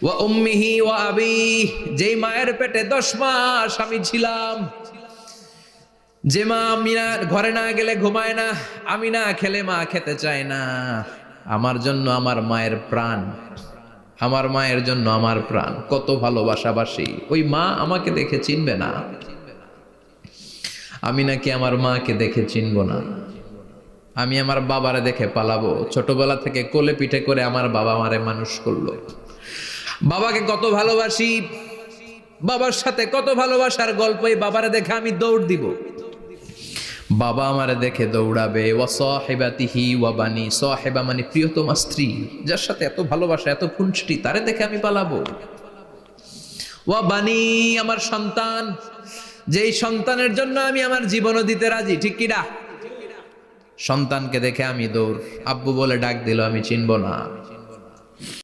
ওয়া উম্মিহি ওয়া আবি, যেই মায়ের পেটে 10 মাস আমি ছিলাম, যে মা আমি না ঘরে না গেলে ঘুমায় না, আমি না খেলে মা খেতে চায় না, আমার জন্য আমার মায়ের প্রাণ, আমার মায়ের জন্য আমার প্রাণ, কত ভালোবাসাবাসি। ওই মা আমাকে দেখে চিনবে না, আমি নাকি আমার মাকে দেখে চিনব না। আমি আমার বাবারে দেখে পালাবো? ছোটবেলা থেকে কোলে পিঠে করে আমার বাবা আমারে মানুষ করলো, বাবাকে কত ভালোবাসি, বাবার সাথে কত ভালোবাসার গল্প, এই বাবারে দেখে আমি দৌড় দিব, বাবা আমারে দেখে দৌড়াবে। ওয়া সাহিবাতিহি ওয়া বানি, সাহিবা মানে প্রিয়তমা স্ত্রী, যার সাথে এত ভালোবাসা এত খুনসুটি, তারে দেখে আমি পালাবো। ওয়া বানি, আমার সন্তান, যেই সন্তানের জন্য আমি আমার জীবনও দিতে রাজি, ঠিক কিনা? সন্তানকে দেখে আমি দৌড়, আব্বু বলে ডাক দিল আমি চিনব না।